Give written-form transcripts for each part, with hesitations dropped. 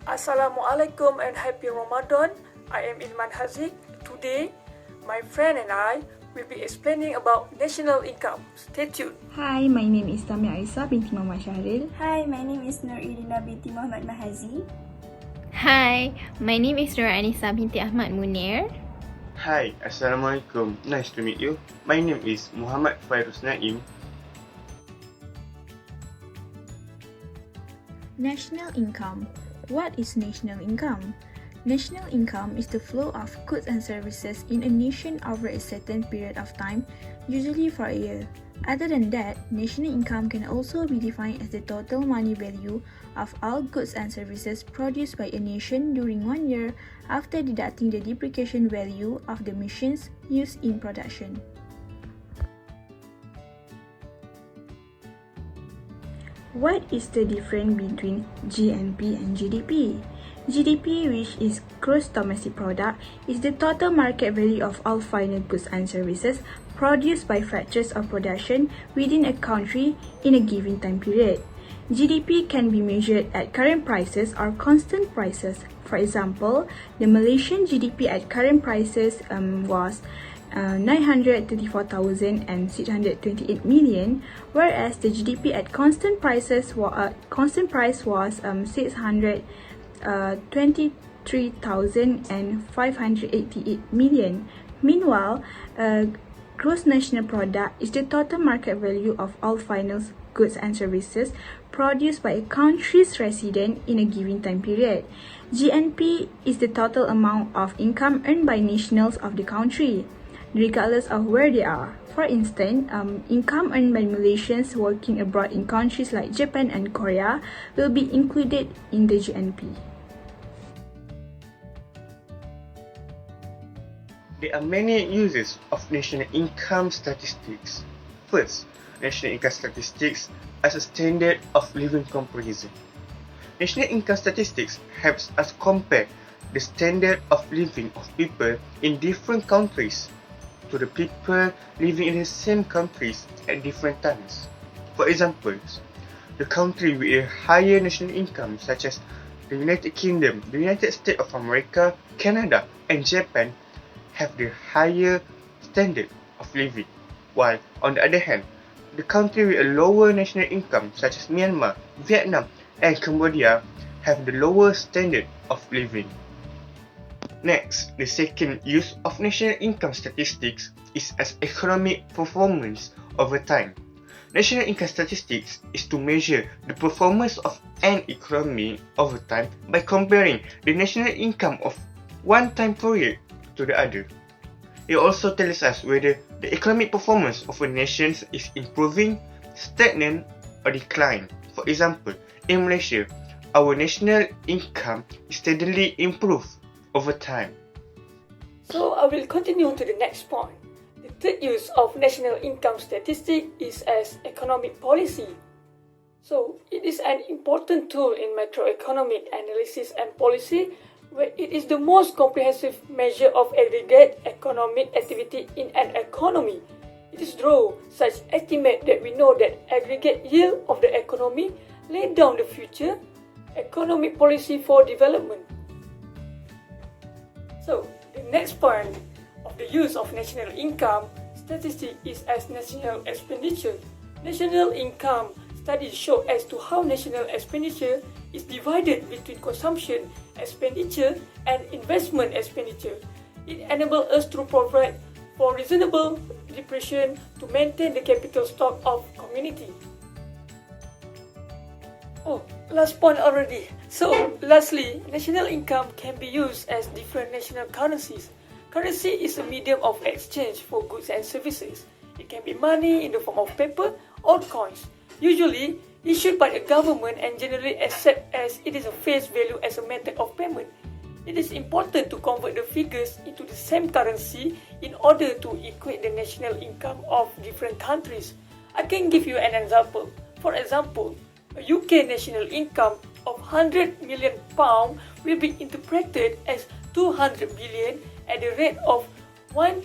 Assalamualaikum and happy Ramadan. I am ILMAN HAZIQ. Today, my friend and I will be explaining about national income. Stay tuned. Hi, my name is Anisah binti Muhammad SAHRILL. Hi, my name is IRDINA binti MUHAMAD MAHAZI. Hi, my name is Anisah binti Ahmad Munir. Hi, Assalamualaikum. Nice to meet you. My name is MUHAMAD FAIRUZ NAIM. National income. What is national income? National income is the flow of goods and services in a nation over a certain period of time, usually for a year. Other than that, national income can also be defined as the total money value of all goods and services produced by a nation during 1 year after deducting the depreciation value of the machines used in production. What is the difference between GNP and GDP? GDP, which is Gross Domestic Product, is the total market value of all final goods and services produced by factors of production within a country in a given time period. GDP can be measured at current prices or constant prices. For example, the Malaysian GDP at current prices was 934,628 million, whereas the GDP at constant price was 623,588 million. Meanwhile, gross national product is the total market value of all final goods and services produced by a country's resident in a given time period. GNP is the total amount of income earned by nationals of the country, regardless of where they are. For instance, income earned by Malaysians working abroad in countries like Japan and Korea will be included in the GNP. There are many uses of national income statistics. First, national income statistics as a standard of living comparison. National income statistics helps us compare the standard of living of people in different countries to the people living in the same countries at different times. For example, the country with a higher national income such as the United Kingdom, the United States of America, Canada and Japan have the higher standard of living, while on the other hand, the country with a lower national income such as Myanmar, Vietnam and Cambodia have the lower standard of living. Next, the second use of national income statistics is as economic performance over time. National income statistics is to measure the performance of an economy over time by comparing the national income of one time period to the other. It also tells us whether the economic performance of a nation is improving, stagnant or decline. For example, in Malaysia, our national income is steadily improved over time. So I will continue to the next point. The third use of national income statistic is as economic policy. So it is an important tool in macroeconomic analysis and policy, where it is the most comprehensive measure of aggregate economic activity in an economy. It is through such estimate that we know that aggregate yield of the economy lay down the future economic policy for development. So, the next point of the use of national income statistic is as national expenditure. National income studies show as to how national expenditure is divided between consumption expenditure and investment expenditure. It enables us to provide for reasonable depreciation to maintain the capital stock of community. Oh, last point already. So, lastly, national income can be used as different national currencies. Currency is a medium of exchange for goods and services. It can be money in the form of paper or coins, usually issued by the government and generally accepted as it is a face value as a method of payment. It is important to convert the figures into the same currency in order to equate the national income of different countries. I can give you an example. For example, a UK national income of £100 million will be interpreted as 200 billion at the rate of £1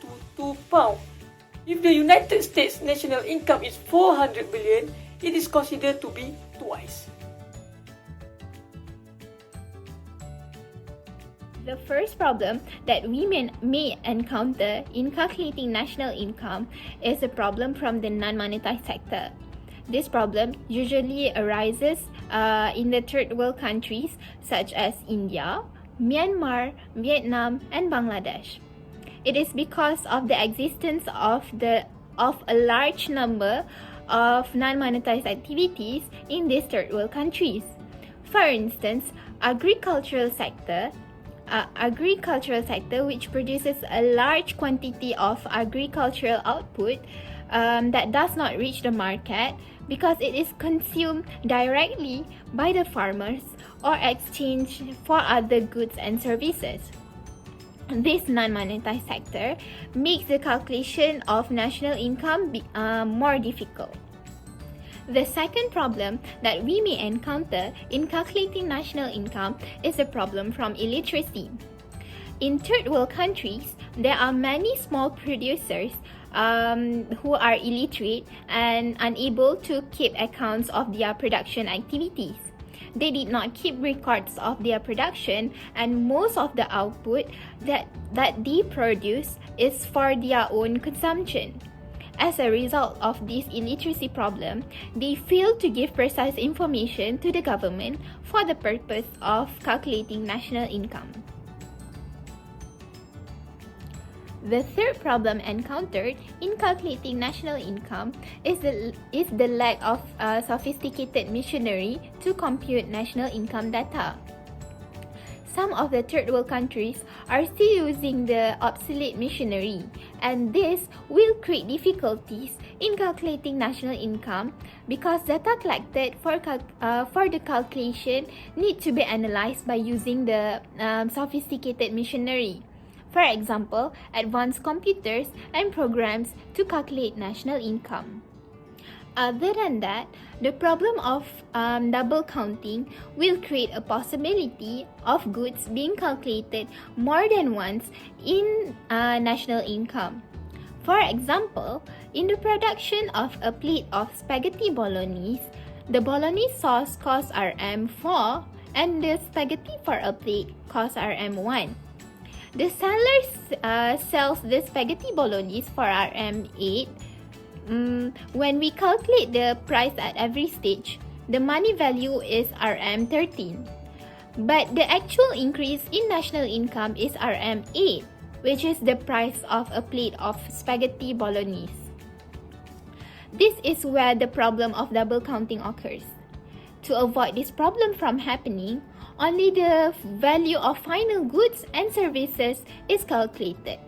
to £2. If the United States national income is 400 billion, it is considered to be twice. The first problem that we may encounter in calculating national income is a problem from the non-monetized sector. This problem usually arises in the third world countries such as India, Myanmar, Vietnam, and Bangladesh. It is because of the existence of a large number of non-monetized activities in these third world countries. For instance, agricultural sector which produces a large quantity of agricultural output that does not reach the market because it is consumed directly by the farmers or exchanged for other goods and services. This non-monetized sector makes the calculation of national income more difficult. The second problem that we may encounter in calculating national income is a problem from illiteracy. In third world countries, there are many small producers who are illiterate and unable to keep accounts of their production activities. They did not keep records of their production, and most of the output that they produce is for their own consumption. As a result of this illiteracy problem, they fail to give precise information to the government for the purpose of calculating national income. The third problem encountered in calculating national income is the lack of sophisticated machinery to compute national income data. Some of the third world countries are still using the obsolete machinery, and this will create difficulties in calculating national income because data collected for the calculation need to be analyzed by using the sophisticated machinery. For example, advanced computers and programs to calculate national income. Other than that, the problem of double counting will create a possibility of goods being calculated more than once in national income. For example, in the production of a plate of spaghetti bolognese, the bolognese sauce costs Rm4 and the spaghetti for a plate costs Rm1. The seller sells the spaghetti bolognese for Rm8. When we calculate the price at every stage, the money value is Rm13. But the actual increase in national income is Rm8, which is the price of a plate of spaghetti bolognese. This is where the problem of double counting occurs. To avoid this problem from happening, only the value of final goods and services is calculated.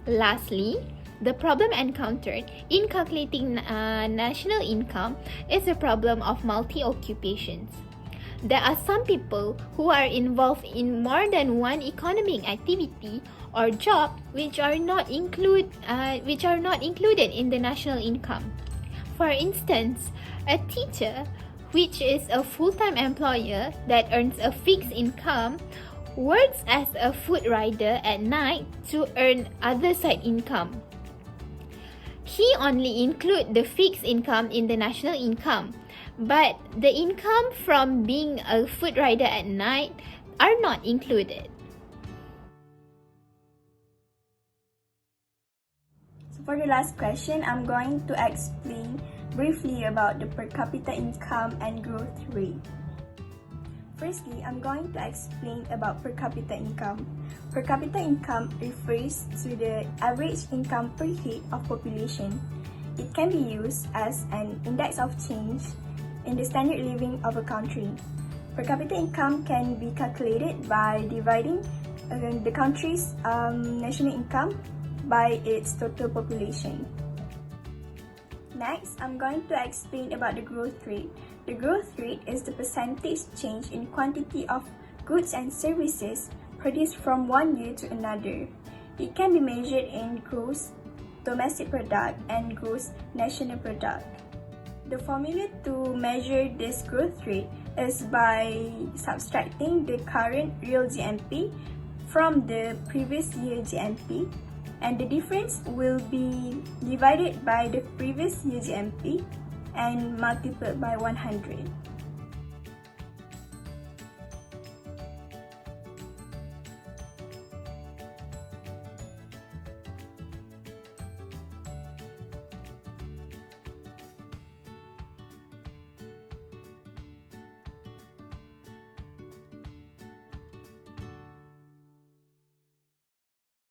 Lastly, the problem encountered in calculating national income is the problem of multi-occupations. There are some people who are involved in more than one economic activity or job which are not included in the national income. For instance, a teacher, which is a full-time employer that earns a fixed income, works as a food rider at night to earn other side income. He only includes the fixed income in the national income, but the income from being a food rider at night are not included. So for the last question, I'm going to explain briefly about the per capita income and growth rate. Firstly, I'm going to explain about per capita income. Per capita income refers to the average income per head of population. It can be used as an index of change in the standard living of a country. Per capita income can be calculated by dividing the country's national income by its total population. Next, I'm going to explain about the growth rate. The growth rate is the percentage change in quantity of goods and services produced from one year to another. It can be measured in gross domestic product and gross national product. The formula to measure this growth rate is by subtracting the current real GNP from the previous year GNP, and the difference will be divided by the previous year GNP and multiplied by 100.